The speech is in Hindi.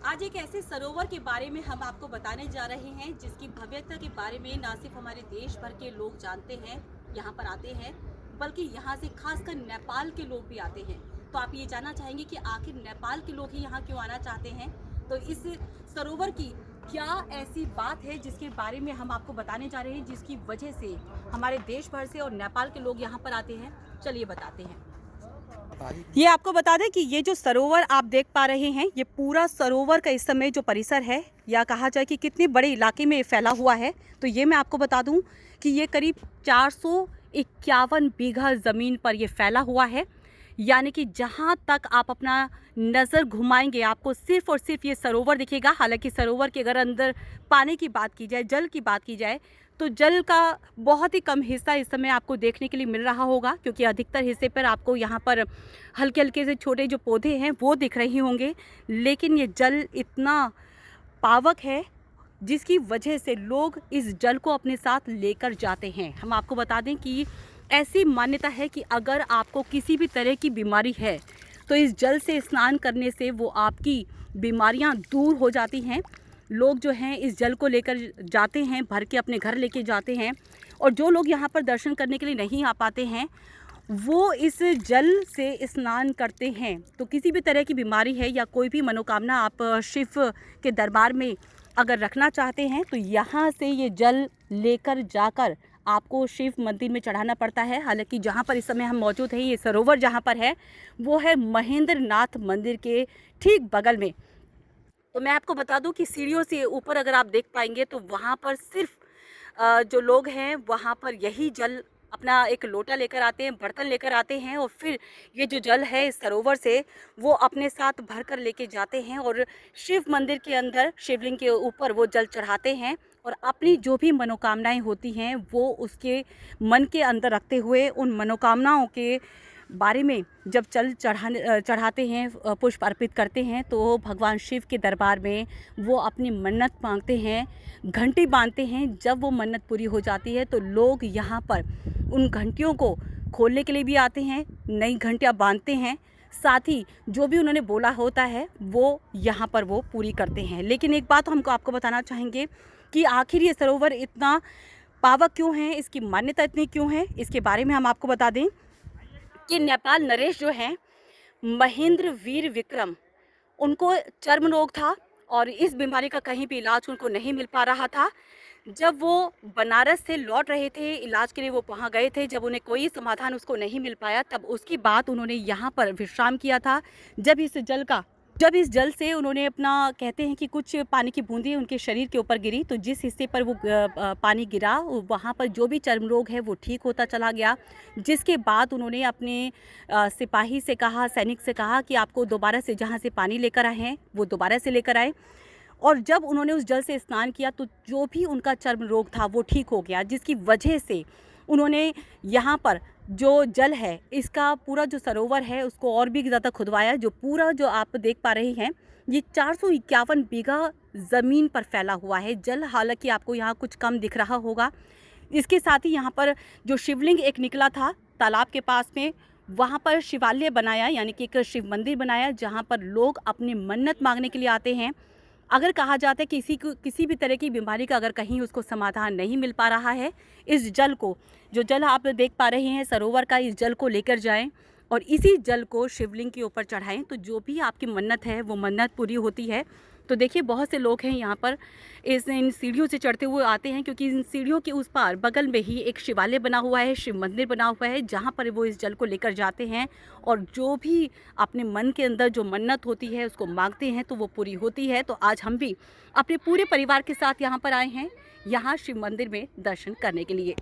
आज एक ऐसे सरोवर के बारे में हम आपको बताने जा रहे हैं जिसकी भव्यता के बारे में ना सिर्फ हमारे देश भर के लोग जानते हैं, यहाँ पर आते हैं, बल्कि यहाँ से खासकर नेपाल के लोग भी आते हैं। तो आप ये जानना चाहेंगे कि आखिर नेपाल के लोग ही यहाँ क्यों आना चाहते हैं। तो इस सरोवर की क्या ऐसी बात है जिसके बारे में हम आपको बताने जा रहे हैं, जिसकी वजह से हमारे देश भर से और नेपाल के लोग यहाँ पर आते हैं। चलिए बताते हैं। ये आपको बता दें कि ये जो सरोवर आप देख पा रहे हैं, ये पूरा सरोवर का इस समय जो परिसर है, या कहा जाए कि कितने बड़े इलाके में फैला हुआ है, तो ये मैं आपको बता दूं कि ये करीब 451 बीघा ज़मीन पर ये फैला हुआ है। यानी कि जहाँ तक आप अपना नज़र घुमाएंगे आपको सिर्फ़ और सिर्फ ये सरोवर दिखेगा। हालांकि सरोवर के अगर अंदर पानी की बात की जाए, जल की बात की जाए, तो जल का बहुत ही कम हिस्सा इस समय आपको देखने के लिए मिल रहा होगा, क्योंकि अधिकतर हिस्से पर आपको यहाँ पर हल्के हल्के से छोटे जो पौधे हैं वो दिख रहे होंगे। लेकिन ये जल इतना पावक है जिसकी वजह से लोग इस जल को अपने साथ लेकर जाते हैं। हम आपको बता दें कि ऐसी मान्यता है कि अगर आपको किसी भी तरह की बीमारी है तो इस जल से स्नान करने से वो आपकी बीमारियां दूर हो जाती हैं। लोग जो हैं इस जल को लेकर जाते हैं, भर के अपने घर लेके जाते हैं। और जो लोग यहाँ पर दर्शन करने के लिए नहीं आ पाते हैं वो इस जल से स्नान करते हैं। तो किसी भी तरह की बीमारी है या कोई भी मनोकामना आप शिव के दरबार में अगर रखना चाहते हैं तो यहाँ से ये जल लेकर जाकर आपको शिव मंदिर में चढ़ाना पड़ता है। हालांकि जहाँ पर इस समय हम मौजूद हैं, ये सरोवर जहाँ पर है वो है महेंद्र नाथ मंदिर के ठीक बगल में। तो मैं आपको बता दूं कि सीढ़ियों से ऊपर अगर आप देख पाएंगे तो वहाँ पर सिर्फ जो लोग हैं वहाँ पर यही जल अपना एक लोटा लेकर आते हैं, बर्तन लेकर आते हैं, और फिर ये जो जल है इस सरोवर से वो अपने साथ भर कर लेके जाते हैं और शिव मंदिर के अंदर शिवलिंग के ऊपर वो जल चढ़ाते हैं। और अपनी जो भी मनोकामनाएं होती हैं वो उसके मन के अंदर रखते हुए उन मनोकामनाओं के बारे में जब जल चढ़ाते हैं, पुष्प अर्पित करते हैं, तो भगवान शिव के दरबार में वो अपनी मन्नत मांगते हैं, घंटी बांधते हैं। जब वो मन्नत पूरी हो जाती है तो लोग यहाँ पर उन घंटियों को खोलने के लिए भी आते हैं, नई घंटियाँ बांधते हैं, साथ ही जो भी उन्होंने बोला होता है वो यहाँ पर वो पूरी करते हैं। लेकिन एक बात हमको आपको बताना चाहेंगे कि आखिर ये सरोवर इतना पावक क्यों है, इसकी मान्यता इतनी क्यों है, इसके बारे में हम आपको बता दें कि नेपाल नरेश जो हैं, महेंद्र वीर विक्रम, उनको चर्म रोग था और इस बीमारी का कहीं भी इलाज उनको नहीं मिल पा रहा था। जब वो बनारस से लौट रहे थे, इलाज के लिए वो वहाँ गए थे, जब उन्हें कोई समाधान उसको नहीं मिल पाया तब उसके बाद उन्होंने यहाँ पर विश्राम किया था। जब इस जल से उन्होंने अपना, कहते हैं कि कुछ पानी की बूंदें उनके शरीर के ऊपर गिरी, तो जिस हिस्से पर वो पानी गिरा वहाँ पर जो भी चर्म रोग है वो ठीक होता चला गया। जिसके बाद उन्होंने अपने सिपाही से कहा, सैनिक से कहा कि आपको दोबारा से जहाँ से पानी लेकर आए हैं वो दोबारा से लेकर आए। और जब उन्होंने उस जल से स्नान किया तो जो भी उनका चर्म रोग था वो ठीक हो गया, जिसकी वजह से उन्होंने यहाँ पर जो जल है, इसका पूरा जो सरोवर है उसको और भी ज़्यादा खुदवाया। जो पूरा जो आप देख पा रहे हैं ये 451 बीघा ज़मीन पर फैला हुआ है जल। हालांकि आपको यहाँ कुछ कम दिख रहा होगा। इसके साथ ही यहाँ पर जो शिवलिंग एक निकला था तालाब के पास में, वहाँ पर शिवालय बनाया, यानी कि एक शिव मंदिर बनाया जहाँ पर लोग अपनी मन्नत मांगने के लिए आते हैं। अगर कहा जाता है कि किसी भी तरह की बीमारी का अगर कहीं उसको समाधान नहीं मिल पा रहा है, इस जल को, जो जल आप देख पा रहे हैं सरोवर का, इस जल को लेकर जाएं और इसी जल को शिवलिंग के ऊपर चढ़ाएं, तो जो भी आपकी मन्नत है वो मन्नत पूरी होती है। तो देखिए बहुत से लोग हैं यहाँ पर इन सीढ़ियों से चढ़ते हुए आते हैं, क्योंकि इन सीढ़ियों के उस पार बगल में ही एक शिवालय बना हुआ है, शिव मंदिर बना हुआ है, जहाँ पर वो इस जल को लेकर जाते हैं और जो भी अपने मन के अंदर जो मन्नत होती है उसको मांगते हैं तो वो पूरी होती है। तो आज हम भी अपने पूरे परिवार के साथ यहाँ पर आए हैं, यहाँ शिव मंदिर में दर्शन करने के लिए।